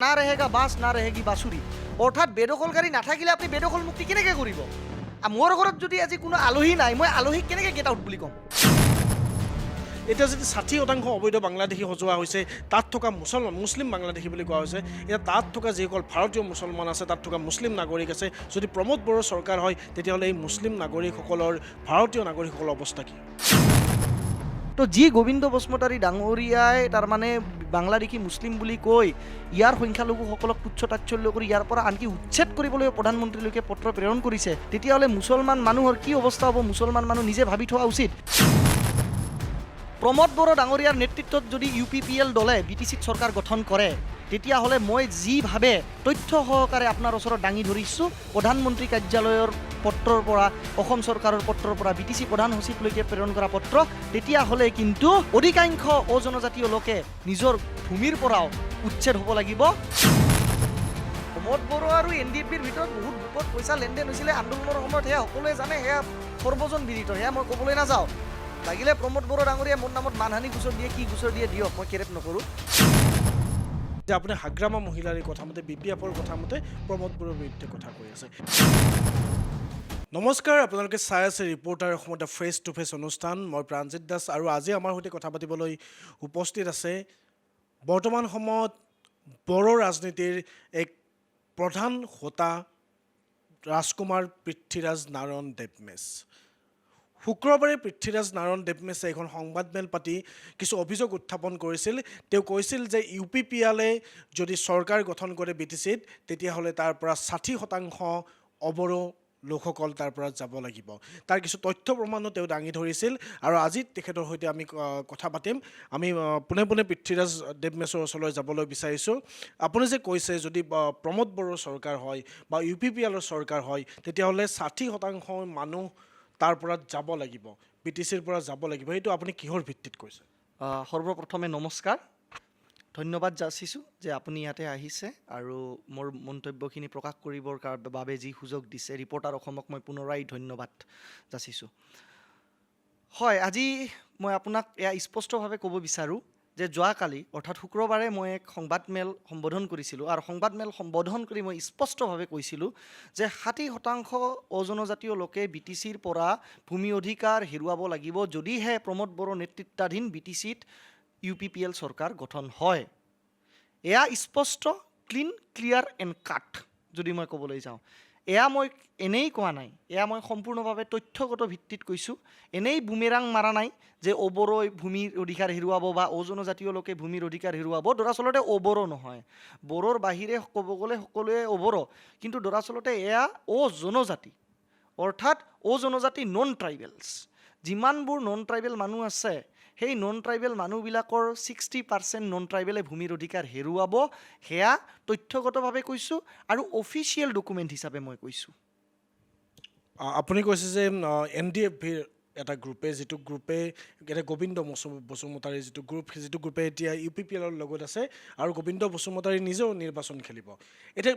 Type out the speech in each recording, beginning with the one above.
না रहेगा বাস না रहेगी বাঁশুৰি অৰ্থাৎ বেদখলকাৰী নাথাকিলে আপুনি বেদখল মুক্তি কেনেকৈ কৰিব মোৰ ঘৰত যদি আজি কোনো আলহী নাই মই আলহীক কেনেকৈ গেট আউট বুলি ক'ম এতিয়া যদি 60% অবৈধ বাংলাদেশী সজোৱা হৈছে তাত থকা মুছলিম বাংলাদেশী বুলি কোৱা হৈছে এতিয়া তাত থকা যিসকল ভাৰতীয় মুছলমান আছে তাত থকা মুছলিম নাগৰিক আছে যদি প্ৰমোদ বড়োৰ চৰকাৰ হয় তেতিয়াহ'লে এই মুছলিম নাগৰিকসকলৰ ভাৰতীয় নাগৰিকসকলৰ অৱস্থা কি তো যি গোবিন্দ বসুমতাৰী ডাঙৰীয়াই তাৰমানে বাংলাদেশী মুছলিম বুলি কৈ ইয়াৰ সংখ্যালঘুসকলক তুচ্ছ তাচ্ছল্য কৰি ইয়াৰ পৰা আনকি উচ্ছেদ কৰিবলৈ প্ৰধানমন্ত্ৰীলৈকে পত্ৰ প্ৰেৰণ কৰিছে তেতিয়াহ'লে মুছলমান মানুহৰ কি অৱস্থা হ'ব মুছলমান মানুহ নিজে ভাবি থোৱা উচিত প্ৰমোদ বড়ো ডাঙৰীয়াৰ নেতৃত্বত যদি UPPL দলে BTCত চৰকাৰ গঠন কৰে তেতিয়াহ'লে মই যিভাৱে তথ্য সহকাৰে আপোনাৰ ওচৰত দাঙি ধৰিছোঁ প্ৰধানমন্ত্ৰী কাৰ্যালয়ৰ পত্ৰৰ পৰা অসম চৰকাৰৰ পত্ৰৰ পৰা BTC প্ৰধান সচিবলৈকে প্ৰেৰণ কৰা পত্ৰ তেতিয়াহ'লে কিন্তু অধিকাংশ অজনজাতীয় লোকে নিজৰ ভূমিৰ পৰাও উচ্ছেদ হ'ব লাগিব প্ৰমোদ বড়ো আৰু NDFBৰ ভিতৰত বহুত বিপদ পইচা লেনদেন হৈছিলে আন্দোলনৰ সময়ত সেয়া সকলোৱে জানে সেয়া সৰ্বজন বিদিত সেয়া মই ক'বলৈ নাযাওঁ লাগিলে প্ৰমোদ বড়ো ডাঙৰীয়াই মোৰ নামত মানহানি গোচৰ দিয়ে কি গোচৰ দিয়ে দিয়ক মই কেৰেপ নকৰোঁ যে আপুনি হাগ্ৰামা মহিলাৰ কথা মতে BPFৰ কথা মতে প্ৰমোদ বড়োৰ বিৰুদ্ধে কথা কৈ আছে নমস্কাৰ আপোনালোকে চাই আছে ৰিপৰ্টাৰ অসমত ফেচ টু ফেচ অনুষ্ঠান মই প্ৰাঞ্জিত দাস আৰু আজি আমাৰ সৈতে কথা পাতিবলৈ উপস্থিত আছে বৰ্তমান সময়ত বড়ো ৰাজনীতিৰ এক প্ৰধান হোতা ৰাজকুমাৰ পৃথ্বীৰাজ নাৰায়ণ দেৱমেছ শুক্ৰবাৰে পৃথ্বীৰাজ নাৰায়ণ দেৱমেছে এখন সংবাদমেল পাতি কিছু অভিযোগ উত্থাপন কৰিছিল তেওঁ কৈছিল যে UPPLে যদি চৰকাৰ গঠন কৰে BTCত তেতিয়াহ'লে তাৰ পৰা 60% অবড়ো লোকসকল তাৰ পৰা যাব লাগিব তাৰ কিছু তথ্য প্ৰমাণো তেওঁ দাঙি ধৰিছিল আৰু আজি তেখেতৰ সৈতে আমি কথা পাতিম আমি পুনে পুনে পৃথ্বীৰাজ দেৱমেছৰ ওচৰলৈ যাবলৈ বিচাৰিছোঁ আপুনি যে কৈছে যদি প্ৰমোদ বড়োৰ চৰকাৰ হয় বা UPPLৰ চৰকাৰ হয় তেতিয়াহ'লে 60% মানুহ তাৰ পৰা যাব লাগিব BTCৰ পৰা যাব লাগিব এইটো আপুনি কিহৰ ভিত্তিত কৈছে সৰ্বপ্ৰথমে নমস্কাৰ ধন্যবাদ যাচিছোঁ যে আপুনি ইয়াতে আহিছে আৰু মোৰ মন্তব্যখিনি প্ৰকাশ কৰিবৰ বাবে যি সুযোগ দিছে ৰিপৰ্টাৰ অসমক মই পুনৰাই ধন্যবাদ যাচিছোঁ হয় আজি মই আপোনাক এয়া স্পষ্টভাৱে ক'ব বিচাৰোঁ যে যোৱাকালি অৰ্থাৎ শুক্ৰবাৰে মই এক সংবাদমেল সম্বোধন কৰিছিলোঁ আৰু সংবাদমেল সম্বোধন কৰি মই স্পষ্টভাৱে কৈছিলোঁ যে 60% অজনজাতীয় লোকে BTCৰ পৰা ভূমি অধিকাৰ হেৰুৱাব লাগিব যদিহে প্ৰমোদ বড়ো নেতৃত্বাধীন BTCত UPPL চৰকাৰ গঠন হয় এয়া স্পষ্ট ক্লিন ক্লিয়াৰ এণ্ড কাট যদি মই ক'বলৈ যাওঁ এয়া মই এনেই কোৱা নাই এয়া মই সম্পূৰ্ণভাৱে তথ্যগত ভিত্তিত কৈছোঁ এনেই বুমেৰাং মাৰা নাই যে অবড়োই ভূমিৰ অধিকাৰ হেৰুৱাব বা অজনজাতীয় লোকে ভূমিৰ অধিকাৰ হেৰুৱাব দৰাচলতে অবড়ো নহয় বড়োৰ বাহিৰে ক'ব গ'লে সকলোৱে অবড়ো কিন্তু দৰাচলতে এয়া অজনজাতি অৰ্থাৎ অজনজাতি নন ট্ৰাইবেলছ যিমানবোৰ নন ট্ৰাইবেল মানুহ আছে সেই নন ট্ৰাইবেল মানুহবিলাকৰ 60% নন ট্ৰাইবেলে ভূমিৰ অধিকাৰ হেৰুৱাব সেয়া তথ্যগতভাৱে কৈছোঁ আৰু অফিচিয়েল ডকুমেণ্ট হিচাপে মই কৈছোঁ আপুনি কৈছে যে NDFBৰ এটা গ্ৰুপে যিটো গ্ৰুপে এটা গোবিন্দ বসুমতাৰীৰ যিটো গ্ৰুপে এতিয়া UPPLৰ লগত আছে আৰু গোবিন্দ বসুমতাৰী নিজেও নিৰ্বাচন খেলিব এতিয়া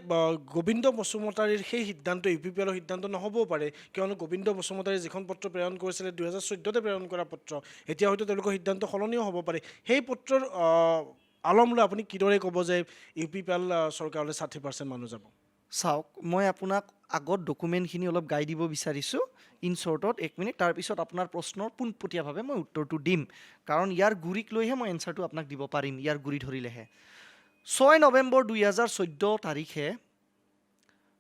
গোবিন্দ বসুমতাৰীৰ সেই সিদ্ধান্ত UPPLৰ সিদ্ধান্ত নহ'বও পাৰে কিয়নো গোবিন্দ বসুমতাৰী যিখন পত্ৰ প্ৰেৰণ কৰিছিলে 2014তে প্ৰেৰণ কৰা পত্ৰ এতিয়া হয়তো তেওঁলোকৰ সিদ্ধান্ত সলনিও হ'ব পাৰে সেই পত্ৰৰ আলম লৈ আপুনি কিদৰে ক'ব যে UPPL চৰকাৰলৈ 60% মানুহ যাব চাওক মই আপোনাক আগত ডকুমেণ্টখিনি অলপ গাই দিব বিচাৰিছোঁ ইন শ্বৰ্টত 1 মিনিট তাৰপিছত আপোনাৰ প্ৰশ্নৰ পোনপটীয়াভাৱে মই উত্তৰটো দিম কাৰণ ইয়াৰ গুৰিক লৈহে মই এনচাৰটো আপোনাক দিব পাৰিম ইয়াৰ গুৰি ধৰিলেহে 6 নৱেম্বৰ 2014 তাৰিখে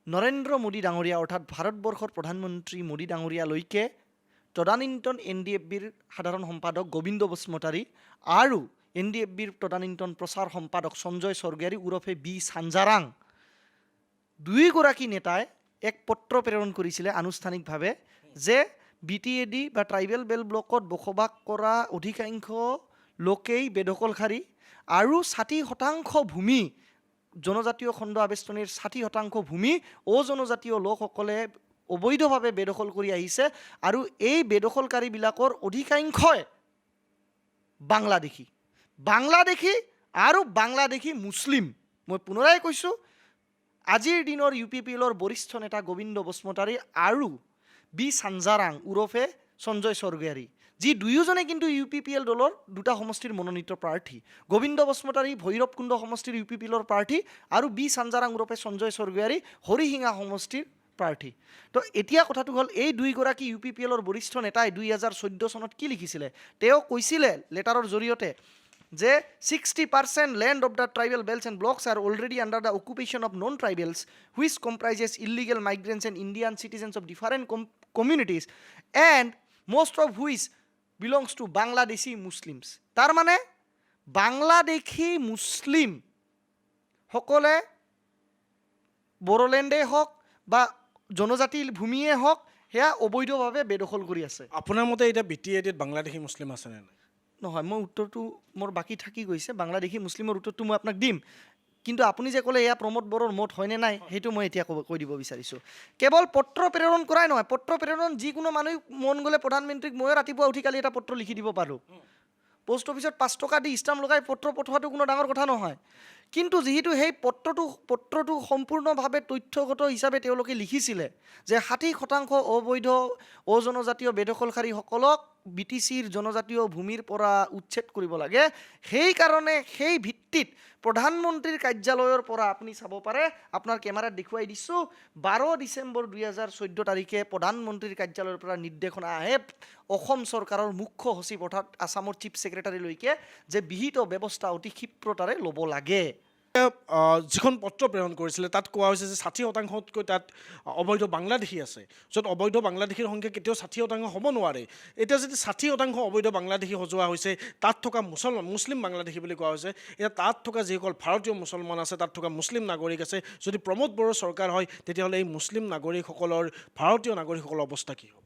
নৰেন্দ্ৰ মোদী ডাঙৰীয়া অৰ্থাৎ ভাৰতবৰ্ষৰ প্ৰধানমন্ত্ৰী মোদী ডাঙৰীয়ালৈকে তদানীন্তন NDFBৰ সাধাৰণ সম্পাদক গোবিন্দ বসুমতাৰী আৰু NDFBৰ তদানীন্তন প্ৰচাৰ সম্পাদক সঞ্জয় স্বৰ্গীয়াৰী ওৰফে বি সাঞ্জাৰাং দুয়োগৰাকী নেতাই এক পত্ৰ প্ৰেৰণ কৰিছিলে আনুষ্ঠানিকভাৱে যে BTAD বা ট্ৰাইবেল বেল্ট ব্লকত বসবাস কৰা অধিকাংশ লোকেই বেদখলকাৰী আৰু 60% ভূমি জনজাতীয় খণ্ড আবেষ্টনীৰ 60% ভূমি অজনজাতীয় লোকসকলে অবৈধভাৱে বেদখল কৰি আহিছে আৰু এই বেদখলকাৰীবিলাকৰ অধিকাংশই বাংলাদেশী আৰু বাংলাদেশী মুছলিম মই পুনৰাই কৈছোঁ আজিৰ দিনৰ UPPLৰ বৰিষ্ঠ নেতা গোবিন্দ বসুমতাৰী আৰু বি সাঞ্জাৰাং ওৰফে সঞ্জয় স্বৰ্গীয়াৰী যি দুয়োজনে কিন্তু UPPL দলৰ দুটা সমষ্টিৰ মনোনীত প্ৰাৰ্থী। গোবিন্দ বসুমতাৰী ভৈৰৱকুণ্ড সমষ্টিৰ UPPLৰ প্ৰাৰ্থী আৰু বি চাঞ্জাৰাং ওৰফে সঞ্জয় স্বৰ্গীয়াৰী হৰিশিঙা সমষ্টিৰ প্ৰাৰ্থী। তো এতিয়া কথাটো হ'ল এই দুইগৰাকী UPPLৰ বৰিষ্ঠ নেতাই 2014 চনত কি লিখিছিলে? তেওঁ কৈছিলে লেটাৰৰ জৰিয়তে যে 60% land of the tribal belts and blocks are already under the occupation of non-tribals, which comprises illegal migrants and Indian citizens of different communities, and most of which belongs to Bangladeshi Muslims. তাৰ মানে বাংলাদেশী মুছলিম সকলে বড়োলেণ্ডে হওক বা জনজাতি ভূমিয়ে হওক সেয়া অবৈধভাৱে বেদখল কৰি আছে। আপোনাৰ মতে এতিয়া BTADত বাংলাদেশী মুছলিম আছেনে নাই? নহয়, মই উত্তৰটো মোৰ বাকী থাকি গৈছে। বাংলাদেশী মুছলিমৰ উত্তৰটো মই আপোনাক দিম, কিন্তু আপুনি যে ক'লে এয়া প্ৰমোদ বড়োৰ মত হয়নে নাই সেইটো মই এতিয়া কৈ দিব বিচাৰিছোঁ। কেৱল পত্ৰ প্ৰেৰণ কৰাই নহয়, পত্ৰ প্ৰেৰণ যিকোনো মানুহ মন গ'লে প্ৰধানমন্ত্ৰীক ময়ো ৰাতিপুৱা উঠি কালি এটা পত্ৰ লিখি দিব পাৰোঁ। পোষ্ট অফিচত 5 টকা দি ষ্টাম্প লগাই পত্ৰ পঠোৱাটো কোনো ডাঙৰ কথা নহয়। কিন্তু যিহেতু সেই পত্ৰটো সম্পূৰ্ণভাৱে তথ্যগত হিচাপে তেওঁলোকে লিখিছিলে যে 60% অবৈধ অজনজাতীয় বেদখলকাৰীসকলক BTCৰ জনজাতীয় ভূমিৰ পৰা উচ্ছেদ কৰিব লাগে, সেইকাৰণে সেই ভিত্তিত প্ৰধানমন্ত্ৰীৰ কাৰ্যালয়ৰ পৰা আপুনি চাব পাৰে, আপোনাৰ কেমেৰাত দেখুৱাই দিছোঁ, 12 ডিচেম্বৰ 2014 তাৰিখে প্ৰধানমন্ত্ৰীৰ কাৰ্যালয়ৰ পৰা নিৰ্দেশনা আহে অসম চৰকাৰৰ মুখ্য সচিব অৰ্থাৎ আছামৰ চিফ ছেক্ৰেটাৰীলৈকে যে বিহিত ব্যৱস্থা অতি ক্ষীপ্ৰতাৰে ল'ব লাগে। যিখন পত্ৰ প্ৰেৰণ কৰিছিলে তাত কোৱা হৈছে যে 60%তকৈ তাত অবৈধ বাংলাদেশী আছে, য'ত অবৈধ বাংলাদেশীৰ সংখ্যা কেতিয়াও 60% হ'ব নোৱাৰে। এতিয়া যদি 60% অবৈধ বাংলাদেশী সজোৱা হৈছে, তাত থকা মুছলিম বাংলাদেশী বুলি কোৱা হৈছে, এতিয়া তাত থকা যিসকল ভাৰতীয় মুছলমান আছে, তাত থকা মুছলিম নাগৰিক আছে, যদি প্ৰমোদ বড়োৰ চৰকাৰ হয় তেতিয়াহ'লে এই মুছলিম নাগৰিকসকলৰ, ভাৰতীয় নাগৰিকসকলৰ অৱস্থা কি হ'ব?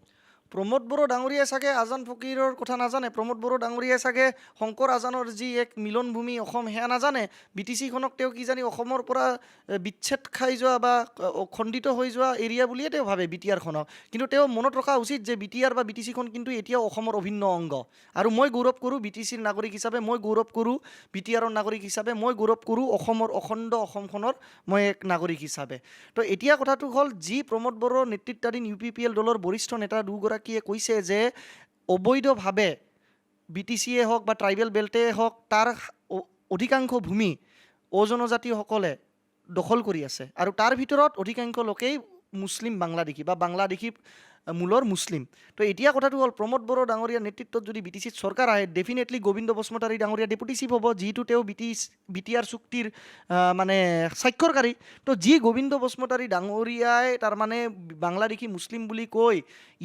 প্ৰমোদ বড়ো ডাঙৰীয়াই চাগে আজান ফকীৰৰ কথা নাজানে। প্ৰমোদ বড়ো ডাঙৰীয়াই চাগে শংকৰ আজানৰ যি এক মিলনভূমি অসম সেয়া নাজানে। BTCখনক তেওঁ কিজানি অসমৰ পৰা বিচ্ছেদ খাই যোৱা বা খণ্ডিত হৈ যোৱা এৰিয়া বুলিয়ে তেওঁ ভাবে BTRখনক। কিন্তু তেওঁ মনত ৰখা উচিত যে BTR বা BTCখন কিন্তু এতিয়াও অসমৰ অভিন্ন অংগ। আৰু মই গৌৰৱ কৰোঁ BTCৰ নাগৰিক হিচাপে, মই গৌৰৱ কৰোঁ BTRৰ নাগৰিক হিচাপে, মই গৌৰৱ কৰোঁ অসমৰ অখণ্ড অসমখনৰ মই এক নাগৰিক হিচাপে। তো এতিয়া কথাটো হ'ল যি প্ৰমোদ বড়োৰ নেতৃত্বাধীন UPPL দলৰ বৰিষ্ঠ নেতা দুগৰাকীয়ে কৈছে যে অবৈধভাৱে BTCয়ে হওক বা ট্ৰাইবেল বেল্টে হওক তাৰ অধিকাংশ ভূমি অজনজাতিসকলে দখল কৰি আছে, আৰু তাৰ ভিতৰত অধিকাংশ লোকেই মুছলিম বাংলাদেশী বা বাংলাদেশী মূলৰ মুছলিম। তো এতিয়া কথাটো হ'ল প্ৰমোদ বড়ো ডাঙৰীয়াৰ নেতৃত্বত যদি BTCত চৰকাৰ আহে, ডেফিনেটলি গোবিন্দ বসুমতাৰী ডাঙৰীয়া ডেপুটি চিফ হ'ব, যিহেতু তেওঁ BTR চুক্তিৰ মানে স্বাক্ষৰকাৰী। তো যি গোবিন্দ বসুমতাৰী ডাঙৰীয়াই তাৰমানে বাংলাদেশী মুছলিম বুলি কৈ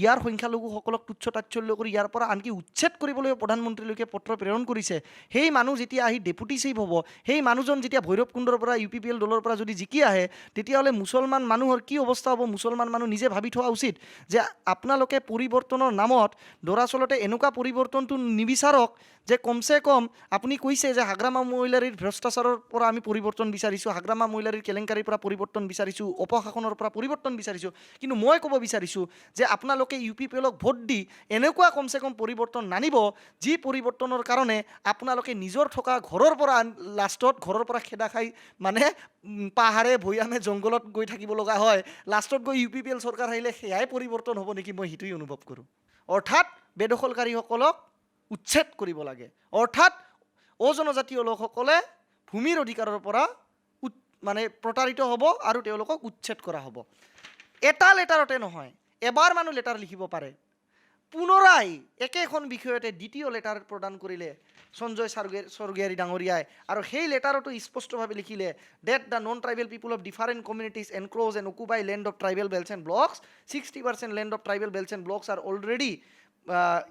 ইয়াৰ সংখ্যালঘুসকলক তুচ্ছ তাচ্ছল্য কৰি ইয়াৰ পৰা আনকি উচ্ছেদ কৰিবলৈ প্ৰধানমন্ত্ৰীলৈকে পত্ৰ প্ৰেৰণ কৰিছে, সেই মানুহ যেতিয়া আহি ডেপুটি চিফ হ'ব, সেই মানুহজন যেতিয়া ভৈৰৱকুণ্ডৰ পৰা UPPL দলৰ পৰা যদি জিকি আহে, তেতিয়াহ'লে মুছলমান মানুহৰ কি অৱস্থা হ'ব? মুছলমান মানুহ নিজে ভাবি থোৱা উচিত যে আপোনালোকে পৰিৱৰ্তনৰ নামত দৰাচলতে এনেকুৱা পৰিৱৰ্তনটো নিবিচাৰক যে কমচে কম আপুনি কৈছে যে হাগ্ৰামা মহিলাৰীৰ ভ্ৰষ্টাচাৰৰ পৰা আমি পৰিৱৰ্তন বিচাৰিছোঁ, হাগ্ৰামা মহিলাৰীৰ কেলেংকাৰীৰ পৰা পৰিৱৰ্তন বিচাৰিছোঁ, অপশাসনৰ পৰা পৰিৱৰ্তন বিচাৰিছোঁ, কিন্তু মই ক'ব বিচাৰিছোঁ যে আপোনালোকে UPPLক ভোট দি এনেকুৱা কমচে কম পৰিৱৰ্তন নানিব যি পৰিৱৰ্তনৰ কাৰণে আপোনালোকে নিজৰ থকা ঘৰৰ পৰা লাষ্টত ঘৰৰ পৰা খেদা খাই মানে পাহাৰে ভৈয়ামে জংঘলত গৈ থাকিব লগা হয়, লাষ্টত গৈ UPPL চৰকাৰ আহিলে সেয়াই পৰিৱৰ্তন হ'ব নেকি? মই সেইটোৱেই অনুভৱ কৰোঁ। অৰ্থাৎ বেদখলকাৰীসকলক উচ্ছেদ কৰিব লাগে, অৰ্থাৎ অজনজাতীয় লোকসকলে ভূমিৰ অধিকাৰৰ পৰা মানে প্ৰতাৰিত হ'ব আৰু তেওঁলোকক উচ্ছেদ কৰা হ'ব। এটা লেটাৰতে নহয়, এবাৰ মানুহ লেটাৰ লিখিব পাৰে, পুনৰাই একেখন বিষয়তে দ্বিতীয় লেটাৰ প্ৰদান কৰিলে সঞ্জয় স্বৰ্গীয়াৰী ডাঙৰীয়াই, আৰু সেই লেটাৰতো স্পষ্টভাৱে লিখিলে that the non tribal people of different communities encroach and occupy land of tribal belts and blocks, 60% land of tribal belts and blocks are already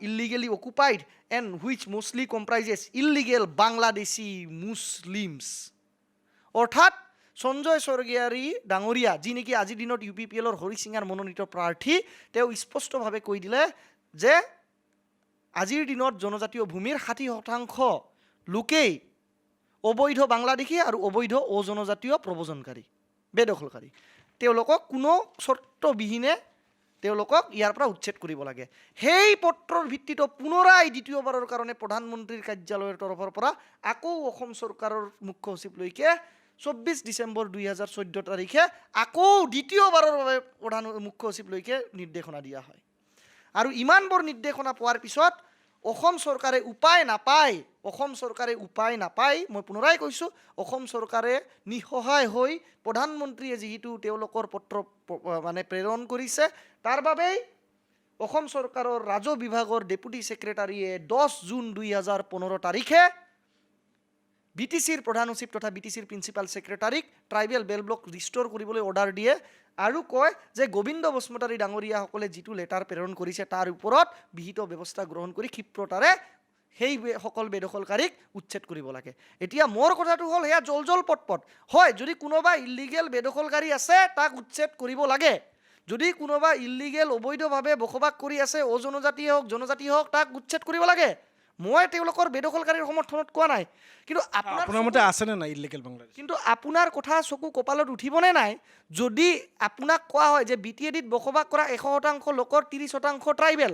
illegally occupied and which mostly comprises illegal Bangladeshi Muslims. অৰ্থাৎ সঞ্জয় স্বৰ্গীয়াৰী ডাঙৰীয়া যি নেকি আজিৰ দিনত UPPLৰ হৰিশিঙাৰ মনোনীত প্ৰাৰ্থী, তেওঁ স্পষ্টভাৱে কৈ দিলে যে আজিৰ দিনত জনজাতীয় ভূমিৰ 60% লোকেই অবৈধ বাংলাদেশী আৰু অবৈধ অজনজাতীয় প্ৰব্ৰজনকাৰী বেদখলকাৰী। তেওঁলোকক কোনো চৰ্তবিহীনে তেওঁলোকক ইয়াৰ পৰা উচ্ছেদ কৰিব লাগে। সেই পত্ৰৰ ভিত্তিত পুনৰাই দ্বিতীয়বাৰৰ কাৰণে প্ৰধানমন্ত্ৰীৰ কাৰ্যালয়ৰ তৰফৰ পৰা আকৌ অসম চৰকাৰৰ মুখ্য সচিবলৈকে 24 ডিচেম্বৰ 2014 তাৰিখে আকৌ দ্বিতীয়বাৰৰ বাবে মুখ্য সচিবলৈকে নিৰ্দেশনা দিয়া হয়। আৰু ইমানবোৰ নিৰ্দেশনা পোৱাৰ পিছত অসম চৰকাৰে উপায় নাপায় মই পুনৰাই কৈছোঁ, অসম চৰকাৰে নিসহায় হৈ প্ৰধানমন্ত্ৰীয়ে যিহেতু তেওঁলোকৰ পত্ৰ মানে প্ৰেৰণ কৰিছে, তাৰ বাবেই অসম চৰকাৰৰ ৰাজহ বিভাগৰ ডেপুটি ছেক্ৰেটাৰীয়ে 10 জুন 2015 তাৰিখে BTCৰ প্ৰধান সচিব তথা BTCৰ প্ৰিন্সিপাল ছেক্ৰেটাৰীক ট্ৰাইবেল বেল ব্লক ৰিষ্ট'ৰ কৰিবলৈ অৰ্ডাৰ দিয়ে আৰু কয় যে গোবিন্দ বসুমতাৰী ডাঙৰীয়াসকলে যিটো লেটাৰ প্ৰেৰণ কৰিছে তাৰ ওপৰত বিহিত ব্যৱস্থা গ্ৰহণ কৰি ক্ষিপ্ৰতাৰে সেই সকল বেদখলকাৰীক উচ্ছেদ কৰিব লাগে। এতিয়া মোৰ কথাটো হ'ল সেয়া জল পটপট হয়, যদি কোনোবা ইলিগেল বেদখলকাৰী আছে তাক উচ্ছেদ কৰিব লাগে। যদি কোনোবা ইলিগেল অবৈধভাৱে বসবাস কৰি আছে অজনজাতীয় হওক জনজাতি হওক তাক উচ্ছেদ কৰিব লাগে। মই তেওঁলোকৰ বেদখলকাৰীৰ সমৰ্থনত কোৱা নাই, কিন্তু আপোনাৰ মতে আছেনে নাই ইলিগেল বাংলাদেশ? কিন্তু আপোনাৰ কথা চকু কপালত উঠিবনে নাই যদি আপোনাক কোৱা হয় যে BTADত বসবাস কৰা 100% লোকৰ 30% ট্ৰাইবেল,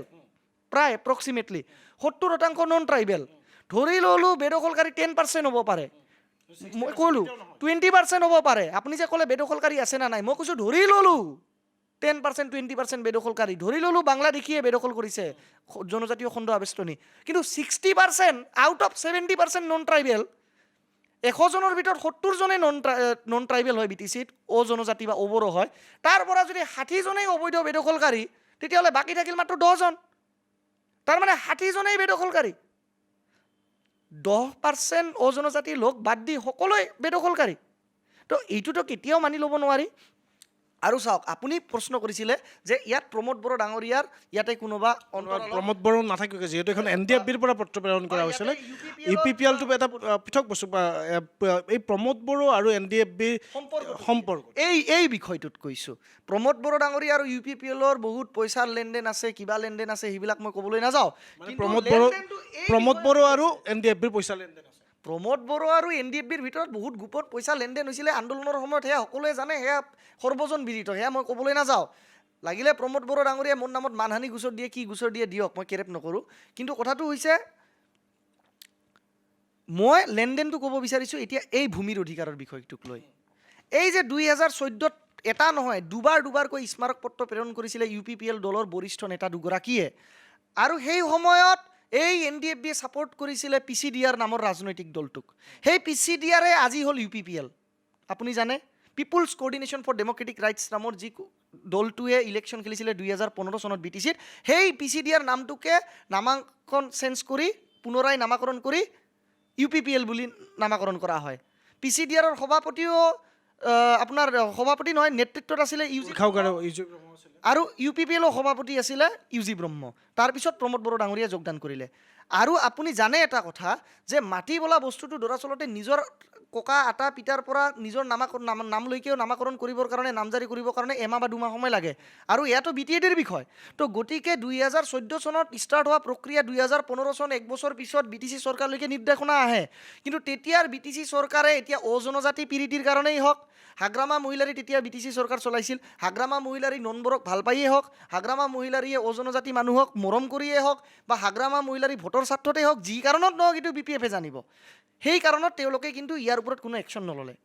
প্ৰায় এপ্ৰক্সিমেটলি 70% নন ট্ৰাইবেল, ধৰি ল'লোঁ বেদখলকাৰী 10% হ'ব পাৰে, মই ক'লোঁ 20% হ'ব পাৰে। আপুনি যে ক'লে বেদখলকাৰী আছে না নাই, মই কৈছোঁ ধৰি ল'লোঁ 10% 20% বেদখলকাৰী, ধৰি ল'লোঁ বাংলাদেশীয়ে বেদখল কৰিছে জনজাতীয় খণ্ড আবেষ্টনী, কিন্তু 60% আউট অফ 70% নন ট্ৰাইবেল, 100 জনৰ ভিতৰত 70 জনে নন ট্ৰাইবেল হয় BTCত, জনজাতি বা অবড়ো হয়, তাৰ পৰা যদি 60 জনেই অবৈধ বেদখলকাৰী তেতিয়াহ'লে বাকী থাকিল মাত্ৰ 10 জন, তাৰমানে 60 জনেই বেদখলকাৰী, 10% অজনজাতি লোক বাদ দি সকলোৱে বেদখলকাৰী। তো এইটোতো কেতিয়াও মানি ল'ব নোৱাৰি। আৰু চাওক, আপুনি প্ৰশ্ন কৰিছিলে যে ইয়াত প্ৰমোদ বড়ো ডাঙৰীয়াৰ ইয়াতে কোনোবা প্ৰমোদ বড়ো নাথাকিব, যিহেতু এখন NDFBৰ পৰা পত্ৰ প্ৰেৰণ কৰা হৈছিলে। UPPLটো এটা পৃথক বস্তু, এই প্ৰমোদ বড়ো আৰু NDFB সম্পৰ্ক এই বিষয়টোত কৈছোঁ। প্ৰমোদ বড়ো ডাঙৰীয়া আৰু UPPLৰ বহুত পইচাৰ লেনদেন আছে, কিবা লেনদেন আছে, সেইবিলাক মই ক'বলৈ নাযাওঁ। প্ৰমোদ বড়ো আৰু NDFBৰ পইচা লেনদেন আছে। প্ৰমোদ বড়ো আৰু NDFBৰ ভিতৰত বহুত গোপন পইচা লেনদেন হৈছিলে আন্দোলনৰ সময়ত, সেয়া সকলোৱে জানে, সেয়া সৰ্বজন বিদিত, সেয়া মই ক'বলৈ নাযাওঁ। লাগিলে প্ৰমোদ বড়ো ডাঙৰীয়াই মোৰ নামত মানহানি গোচৰ দিয়ে, কি গোচৰ দিয়ে দিয়ক, মই কেৰেপ নকৰোঁ। কিন্তু কথাটো হৈছে মই লেনদেনটো ক'ব বিচাৰিছোঁ এতিয়া এই ভূমিৰ অধিকাৰৰ বিষয়টোক লৈ। এই যে 2014 এটা নহয় দুবাৰকৈ স্মাৰক পত্ৰ প্ৰেৰণ কৰিছিলে UPPL দলৰ বৰিষ্ঠ নেতা দুগৰাকীয়ে, আৰু সেই সময়ত এই NDFBয়ে ছাপৰ্ট কৰিছিলে PCDR নামৰ ৰাজনৈতিক দলটোক। সেই PCDRে আজি হ'ল UPPL। আপুনি জানে people's coordination for democratic rights নামৰ যি দলটোৱে ইলেকশ্যন খেলিছিলে 2015 চনত BTCত, সেই PCDR নামটোকে চেঞ্জ কৰি পুনৰাই নামাকৰণ কৰি UPPL বুলি নামাকৰণ কৰা হয়। PCDRৰ সভাপতিও আপোনাৰ সভাপতি নহয়, নেতৃত্বত আছিলে আৰু UPPLৰ সভাপতি আছিলে UG ব্ৰহ্ম। তাৰপিছত প্ৰমোদ বড়ো ডাঙৰীয়া যোগদান কৰিলে। আৰু আপুনি জানে এটা কথা যে মাটি বোলা বস্তুটো দৰাচলতে নিজৰ ককা আটা পিতাৰ পৰা নিজৰ নামলৈকেও নামাকৰণ কৰিবৰ কাৰণে, নামজাৰি কৰিবৰ কাৰণে এমাহ বা 2 মাহ সময় লাগে, আৰু ইয়াতো BTADৰ বিষয়। তো গতিকে 2014 চনত ষ্টাৰ্ট হোৱা প্ৰক্ৰিয়া 2015 চন 1 বছৰ পিছত BTC চৰকাৰলৈকে নিৰ্দেশনা আহে। কিন্তু তেতিয়াৰ BTC চৰকাৰে এতিয়া অজনজাতি পীড়িতিৰ কাৰণেই হওক, হাগ্ৰামা মহিলাৰী তেতিয়া BTC চৰকাৰ চলাইছিল, হাগ্ৰামা মহিলাৰী ননবৰক ভাল পায়েই হওক, হাগ্ৰামা মহিলাৰীয়ে অজনজাতি মানুহক মৰম কৰিয়েই হওক, বা হাগ্ৰামা মহিলাৰী ভোটৰ স্বাৰ্থতেই হওক, যি কাৰণত নহওক এইটো BPFে জানিব, সেই কাৰণত তেওঁলোকে কিন্তু ইয়াৰ ওপৰত কোনো একশ্যন নল'লে।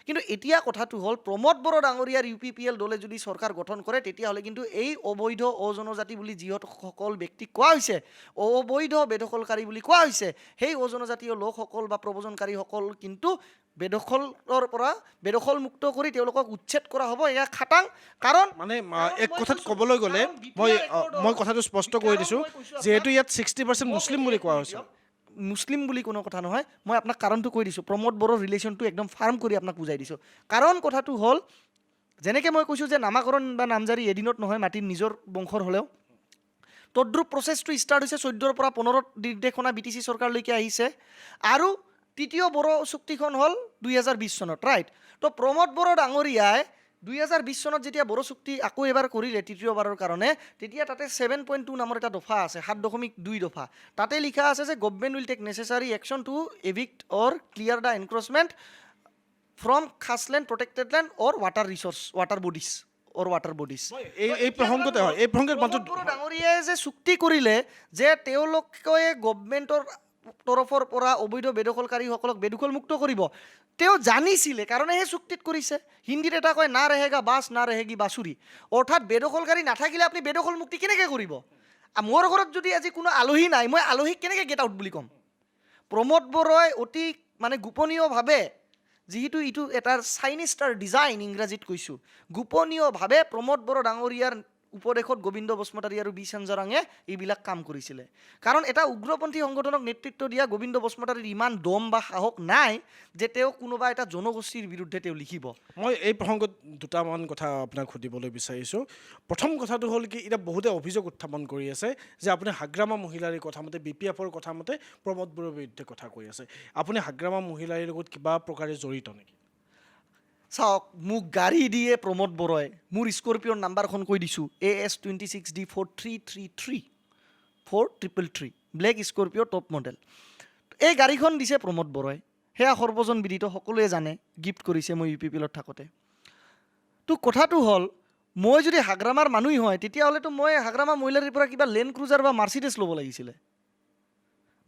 কিন্তু এতিয়া কথাটো হ'ল প্ৰমোদ বড়ো ডাঙৰীয়াৰ UPPL দলে যদি চৰকাৰ গঠন কৰে তেতিয়াহ'লে কিন্তু এই অবৈধ অজনজাতি বুলি যিসকল ব্যক্তিক কোৱা হৈছে, অবৈধ বেদখলকাৰী বুলি কোৱা হৈছে, সেই অজনজাতীয় লোকসকল বা প্ৰব্ৰজনকাৰীসকল কিন্তু বেদখলৰ পৰা বেদখল মুক্ত কৰি তেওঁলোকক উচ্ছেদ কৰা হ'ব। এয়া খাটাং। কাৰণ মানে এক কথাত ক'বলৈ গ'লে মই কথাটো স্পষ্ট কৰি দিছোঁ, যিহেতু ইয়াত 60% মুছলিম বুলি কোৱা হৈছে। মুছলিম বুলি কোনো কথা নহয়, মই আপোনাক কাৰণটো কৈ দিছোঁ, প্ৰমোদ বড়োৰ ৰিলেশ্যনটো একদম ফাৰ্ম কৰি আপোনাক বুজাই দিছোঁ। কাৰণ কথাটো হ'ল যেনেকৈ মই কৈছোঁ যে নামাকৰণ বা নামজাৰি এদিনত নহয়, মাটিৰ নিজৰ বংশৰ হ'লেও, তদ্ৰুপ প্ৰচেছটো ষ্টাৰ্ট হৈছে 14ৰ পৰা 15 নিৰ্দেশনা BTC চৰকাৰলৈকে আহিছে, আৰু তৃতীয় বড়ো চুক্তিখন হ'ল 2020 চনত, ৰাইট? তো প্ৰমোদ বড়ো ডাঙৰীয়াই 2020 চনত যেতিয়া বড়ো চুক্তি আকৌ এবাৰ কৰিলে তৃতীয়বাৰৰ কাৰণে, তেতিয়া তাতে 7.2 নামৰ এটা দফা আছে, 7.2 দফা। তাতে লিখা আছে যে government will take necessary action to evict or clear the encroachment from khas land, protected land or water bodies. এই প্ৰসংগতে হয়, এই প্ৰসংগত প্ৰমোদ বড়ো ডাঙৰীয়াই যে চুক্তি কৰিলে যে তেওঁলোকে গভৰ্ণমেণ্টৰ তৰফৰ পৰা অবৈধ বেদখলকাৰীসকলক বেদখল মুক্ত কৰিব, তেওঁ জানিছিলে কাৰণেহে চুক্তিত কৰিছে। হিন্দীত এটা কয় না ৰেহেগা বাছ না ৰেহেগি বাছুৰি, অৰ্থাৎ বেদখলকাৰী নাথাকিলে আপুনি বেদখল মুক্তি কেনেকৈ কৰিব? মোৰ ঘৰত যদি আজি কোনো আলহী নাই, মই আলহীক কেনেকৈ গেট আউট বুলি ক'ম? প্ৰমোদ বৰই অতি মানে গোপনীয়ভাৱে, যিহেতু এইটো এটা চাইনিজ তাৰ ডিজাইন, ইংৰাজীত কৈছোঁ, গোপনীয়ভাৱে প্ৰমোদ বড়ো ডাঙৰীয়াৰ উপদেশত গোবিন্দ বসুমতাৰী আৰু বি সঞ্জৰাঙে এইবিলাক কাম কৰিছিলে। কাৰণ এটা উগ্ৰপন্থী সংগঠনক নেতৃত্ব দিয়া গোবিন্দ বসুমতাৰীৰ ইমান দম বা সাহস নাই যে তেওঁ কোনোবা এটা জনগোষ্ঠীৰ বিৰুদ্ধে তেওঁ লিখিব। মই এই প্ৰসংগত দুটামান কথা আপোনাক সুধিবলৈ বিচাৰিছোঁ। প্ৰথম কথাটো হ'ল কি, এতিয়া বহুতে অভিযোগ উত্থাপন কৰি আছে যে আপুনি হাগ্ৰামা মহিলাৰীৰ কথা মতে, BPFৰ কথা মতে প্ৰমোদ বড়োৰ বিৰুদ্ধে কথা কৈ আছে। আপুনি হাগ্ৰামা মহিলাৰীৰ লগত কিবা প্ৰকাৰে জড়িত নেকি? চাওক, মোক গাড়ী দিয়ে প্ৰমোদ বড়োই, মোৰ স্কৰপিঅ'ৰ নাম্বাৰখন কৈ দিছোঁ, AS26D 4333 black Scorpio' top model. এই গাড়ীখন দিছে প্ৰমোদ বড়োই, সেয়া সৰ্বজন বিদিত, সকলোৱে জানে, গিফ্ট কৰিছে মই UPPLত থাকোঁতে। তো কথাটো হ'ল, মই যদি হাগ্ৰামাৰ মানুহ হয় তেতিয়াহ'লেতো মই হাগ্ৰামা মহিলাৰীৰ পৰা কিবা লেণ্ড ক্ৰুজাৰ বা মাৰ্চিডিছ ল'ব লাগিছিলে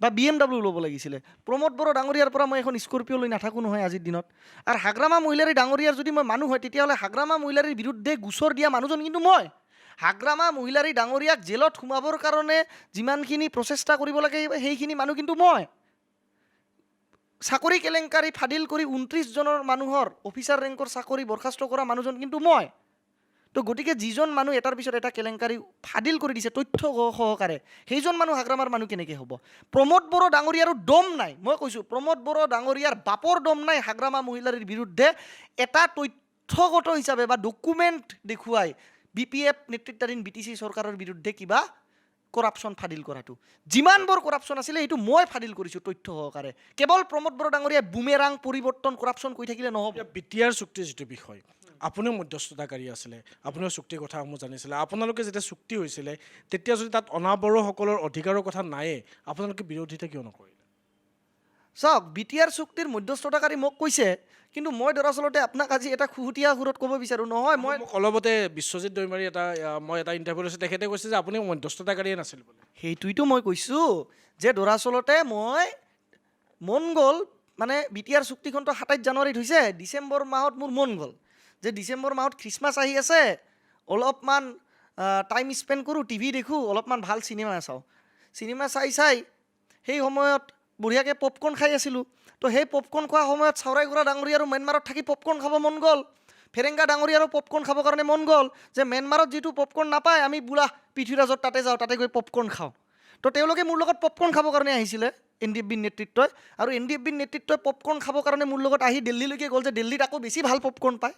বা BMW ল'ব লাগিছিলে। প্ৰমোদ বড়ো ডাঙৰীয়াৰ পৰা মই এখন স্কৰপিঅ' লৈ নাথাকোঁ নহয় আজিৰ দিনত। আৰু হাগ্ৰামা মহিলাৰী ডাঙৰীয়াৰ যদি মই মানুহ হয় তেতিয়াহ'লে হাগ্ৰামা মহিলাৰীৰ বিৰুদ্ধে গোচৰ দিয়া মানুহজন কিন্তু মই। হাগ্ৰামা মহিলাৰী ডাঙৰীয়াক জেলত সোমাবৰ কাৰণে যিমানখিনি প্ৰচেষ্টা কৰিব লাগে সেইখিনি মানুহ কিন্তু মই। চাকৰি কেলেংকাৰী ফাদিল কৰি 29জনৰ মানুহৰ অফিচাৰ ৰেংকৰ চাকৰি বৰখাস্ত কৰা মানুহজন কিন্তু মই। তো গতিকে যিজন মানুহ এটাৰ পিছত এটা কেলেংকাৰী ফাদিল কৰি দিছে তথ্য সহকাৰে, সেইজন মানুহ হাগ্ৰামাৰ মানুহ কেনেকৈ হ'ব? প্ৰমোদ বড়ো ডাঙৰীয়াৰো দম নাই, মই কৈছোঁ প্ৰমোদ বড়ো ডাঙৰীয়াৰ বাপৰ দম নাই হাগ্ৰামা মহিলাৰীৰ বিৰুদ্ধে এটা তথ্যগত হিচাপে বা ডকুমেণ্ট দেখুৱাই BPF নেতৃত্বাধীন BTC চৰকাৰৰ বিৰুদ্ধে কিবা কৰাপশ্যন ফাদিল কৰাটো। যিমানবোৰ কৰাপশ্যন আছিলে সেইটো মই ফাদিল কৰিছোঁ তথ্য সহকাৰে। কেৱল প্ৰমোদ বড়ো ডাঙৰীয়াই বুমেৰাং পৰিৱৰ্তন কৰাপশ্যন কৰি থাকিলে নহ'ব। BTR চুক্তিৰ যিটো বিষয়, আপুনিও মধ্যস্থতাকাৰী আছিলে, আপুনিও চুক্তিৰ কথাসমূহ জানিছিলে। আপোনালোকে যেতিয়া চুক্তি হৈছিলে তেতিয়া যদি তাত অনাবড়োসকলৰ অধিকাৰৰ কথা নায়ে, আপোনালোকে বিৰোধিতা কিয় নকৰিলে? চাওক, BTR চুক্তিৰ মধ্যস্থতাকাৰী মোক কৈছে, কিন্তু মই দৰাচলতে আপোনাক আজি এটা খুহুতীয়া সুৰত ক'ব বিচাৰোঁ, নহয় মই মোক অলপতে বিশ্বজিৎ দৈমাৰী মই এটা ইণ্টাৰভিউ লৈছোঁ, তেখেতে কৈছে যে আপুনি মধ্যস্থতাকাৰীয়ে নাছিল বুলি। সেইটোৱেতো মই কৈছোঁ যে দৰাচলতে মই মন গ'ল, মানে BTR চুক্তিখনতো 27 জানুৱাৰীত হৈছে, ডিচেম্বৰ মাহত মোৰ মন গ'ল যে ডিচেম্বৰ মাহত খ্ৰীষ্টমাছ আহি আছে, অলপমান টাইম স্পেণ্ড কৰোঁ, TV দেখোঁ, অলপমান ভাল চিনেমা চাওঁ। চিনেমা চাই সেই সময়ত বঢ়িয়াকৈ পপকৰ্ণ খাই আছিলোঁ। তো সেই পপকৰ্ণ খোৱা সময়ত চাউৰাই গুড়া ডাঙৰীয়াৰো ম্যানমাৰত থাকি পপকৰ্ণ খাব মন গ'ল, ফেৰেংগা ডাঙৰীয়াৰো পপকৰ্ণ খাবৰ কাৰণে মন গ'ল, যে ম্যানমাৰত যিটো পপকৰ্ণ নাপায় আমি বোলা পৃথ্বীৰাজত তাতে যাওঁ, তাতে গৈ পপকৰ্ণ খাওঁ। তো তেওঁলোকে মোৰ লগত পপকৰ্ণ খাবৰ কাৰণে আহিছিলে NDFBৰ নেতৃত্বই, আৰু NDFBৰ নেতৃত্বই পপকৰ্ণ খাবৰ কাৰণে মোৰ লগত আহি দিল্লীলৈকে গ'ল, যে দিল্লীত আকৌ বেছি ভাল পপকৰ্ণ পায়।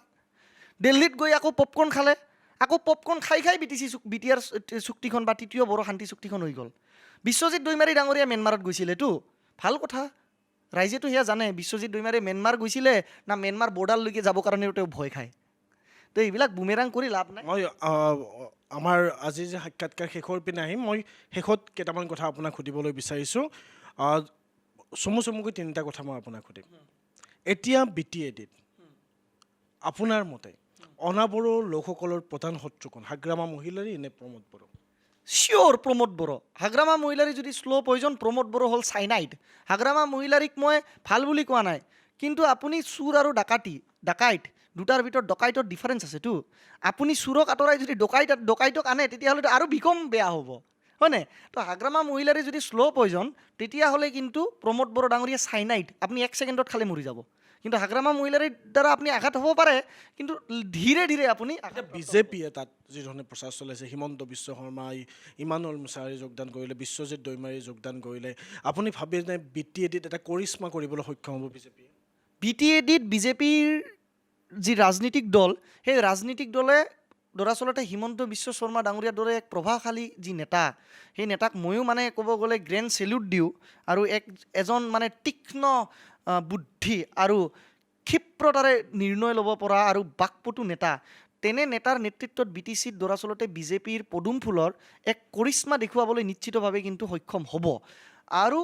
দিল্লীত গৈ আকৌ পপকৰ্ণ খালে, আকৌ পপকৰ্ণ খাই BTR চুক্তিখন বা তৃতীয় বড়ো শান্তি চুক্তিখন হৈ গ'ল। বিশ্বজিৎ দৈমাৰী ডাঙৰীয়া ম্যানমাৰত গৈছিলেতো, ভাল কথা, ৰাইজেতো সেয়া জানে বিশ্বজিৎ দৈমাৰী ম্যানমাৰ গৈছিলে না ম্যানমাৰ বৰ্ডাৰলৈকে যাবৰ কাৰণেও তেওঁ ভয় খায়। তো এইবিলাক বুমেৰাং কৰি লাভ নাই। মই আমাৰ আজি যে সাক্ষাৎকাৰ শেষৰ পিনে আহিম, মই শেষত কেইটামান কথা আপোনাক সুধিবলৈ বিচাৰিছোঁ। চমুকৈ 3টা কথা মই আপোনাক সুধিম। এতিয়া BTADত আপোনাৰ মতে অনাবড়ো লোকসকলৰ প্ৰধান শত্ৰু কোন, হাগ্ৰামা মহিলাৰী নে প্ৰমোদ বড়ো? চিয়'ৰ প্ৰমোদ বড়ো। হাগ্ৰামা মহিলাৰী যদি শ্ল' পয়জন, প্ৰমোদ বড়ো হ'ল চাইনাইড। হাগ্ৰামা মহিলাৰীক মই ভাল বুলি কোৱা নাই, কিন্তু আপুনি চুৰ আৰু ডাকাইত দুটাৰ ভিতৰত ডকাইতৰ ডিফাৰেঞ্চ আছেতো। আপুনি চুৰক আঁতৰাই যদি ডকাইতক আনে তেতিয়াহ'লেতো আৰু বিকম বেয়া হ'ব, হয়নে? তো হাগ্ৰামা মহিলাৰী যদি শ্ল' পয়জন তেতিয়াহ'লে কিন্তু প্ৰমোদ বড়ো ডাঙৰীয়া চাইনাইড, আপুনি 1 ছেকেণ্ডত খালে মৰি যাব। কিন্তু হাগ্ৰামা মহিলাৰীৰ দ্বাৰা আপুনি আঘাত হ'ব পাৰে, কিন্তু ধীৰে ধীৰে আপুনি বিজেপিয়ে তাত যিধৰণে প্ৰচাৰ চলাইছে, হিমন্ত বিশ্ব শৰ্মাই, ইমানুৱেল মুছাহাৰী যোগদান কৰিলে, বিশ্বজিৎ দৈমাৰী যোগদান কৰিলে, আপুনি ভাবেনে BTADত এটা কৰিশ্মা কৰিবলৈ সক্ষম হ'ব বিজেপিয়ে? BTADত বিজেপিৰ যি ৰাজনীতিক দল, সেই ৰাজনীতিক দলে দৰাচলতে হিমন্ত বিশ্ব শৰ্মা ডাঙৰীয়াৰ দৰে এক প্ৰভাৱশালী যি নেতা, সেই নেতাক ময়ো মানে ক'ব গ'লে গ্ৰেণ্ড চেল্যুট দিওঁ, আৰু এজন মানে তীক্ষ্ণ বুদ্ধি আৰু ক্ষিপ্ৰতাৰে নিৰ্ণয় ল'ব পৰা আৰু বাকপটু নেতা, তেনে নেতাৰ নেতৃত্বত BTCত দৰাচলতে বিজেপিৰ পদুম ফুলৰ এক কৰিশ্মা দেখুৱাবলৈ নিশ্চিতভাৱে কিন্তু সক্ষম হ'ব। আৰু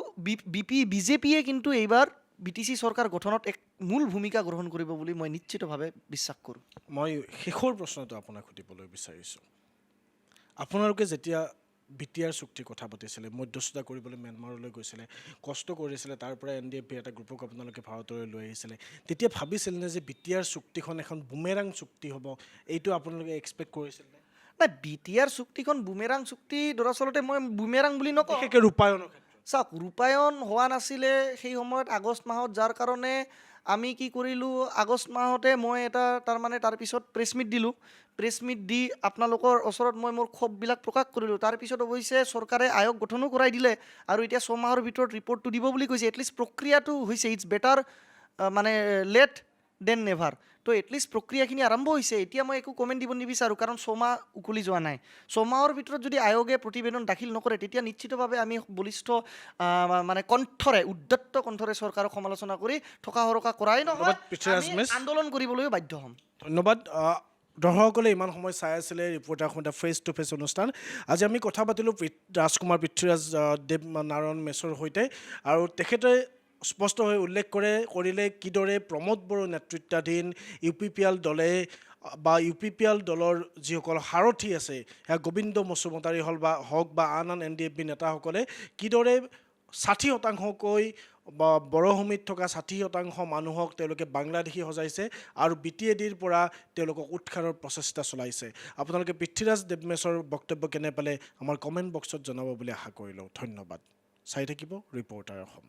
বিজেপিয়ে কিন্তু এইবাৰ BTC চৰকাৰ গঠনত এক মূল ভূমিকা গ্ৰহণ কৰিব বুলি মই নিশ্চিতভাৱে বিশ্বাস কৰোঁ। মই শেষৰ প্ৰশ্নটো আপোনাক সুধিবলৈ বিচাৰিছোঁ। আপোনালোকে যেতিয়া BTR চুক্তিৰ কথা পাতিছিলে, মধ্যস্থতা কৰিবলৈ ম্যানমাৰলৈ গৈছিলে, কষ্ট কৰিছিলে, তাৰ পৰা NDFB এটা গ্ৰুপক আপোনালোকে ভাৰতলৈ লৈ আহিছিলে, তেতিয়া ভাবিছিল নে যে BTR চুক্তিখন এখন বুমেৰাং চুক্তি হ'ব? এইটো আপোনালোকে এক্সপেক্ট কৰিছিল নে? নাই BTR চুক্তিখন বুমেৰাং চুক্তি দৰাচলতে মই বুমেৰাং বুলি নকওঁ। বিশেষকৈ ৰূপায়ণৰ ক্ষেত্ৰত চাওক ৰূপায়ণ হোৱা নাছিলে সেই সময়ত আগষ্ট মাহত, যাৰ কাৰণে আমি কি কৰিলোঁ, আগষ্ট মাহতে মই এটা তাৰপিছত প্ৰেছ মিট দিলোঁ। প্ৰেছ মিট দি আপোনালোকৰ ওচৰত মই মোৰ ক্ষোভবিলাক প্ৰকাশ কৰিলোঁ। তাৰপিছত অৱশ্যে চৰকাৰে আয়োগ গঠনো কৰাই দিলে আৰু এতিয়া 6 মাহৰ ভিতৰত ৰিপৰ্টটো দিব বুলি কৈছে। এটলিষ্ট প্ৰক্ৰিয়াটো হৈছে, it's better late than never. তো এটলিষ্ট প্ৰক্ৰিয়াখিনি আৰম্ভ হৈছে। এতিয়া মই একো কমেণ্ট দিব নিবিচাৰোঁ, কাৰণ 6 মাহ উকলি যোৱা নাই। 6 মাহৰ ভিতৰত যদি আয়োগে প্ৰতিবেদন দাখিল নকৰে, তেতিয়া নিশ্চিতভাৱে আমি বলিষ্ঠ কণ্ঠৰে, উদ্যত্ত কণ্ঠৰে চৰকাৰক সমালোচনা কৰি থকা সৰকা কৰাই নহয়, ধন্যবাদ পৃথ্বীৰাজ আমি মিছ। আন্দোলন কৰিবলৈও বাধ্য হ'ম। ধন্যবাদ। দৰ্শকসকলে ইমান সময় চাই আছিলে reporter Asomiya face to face অনুষ্ঠান। আজি আমি কথা পাতিলোঁ ৰাজকুমাৰ পৃথ্বীৰাজ দেৱ নাৰায়ণ মেছৰ সৈতে, আৰু তেখেতে স্পষ্টভাৱে উল্লেখ কৰিলে কিদৰে প্ৰমোদ বড়োৰ নেতৃত্বাধীন UPPL দলে বা UPPL দলৰ যিসকল সাৰথী আছে, সেয়া গোবিন্দ মছুমতাৰী হওক বা আন NDFB নেতাসকলে কিদৰে 60% বা বড়োভূমিত থকা 60% মানুহক তেওঁলোকে বাংলাদেশী সজাইছে আৰু BTADৰ পৰা তেওঁলোকক উৎখাৰৰ প্ৰচেষ্টা চলাইছে। আপোনালোকে পৃথ্বীৰাজ দেৱমেছৰ বক্তব্য কেনে পালে আমাৰ কমেণ্ট বক্সত জনাব বুলি আশা কৰিলোঁ। ধন্যবাদ। চাই থাকিব ৰিপৰ্টাৰ অসম।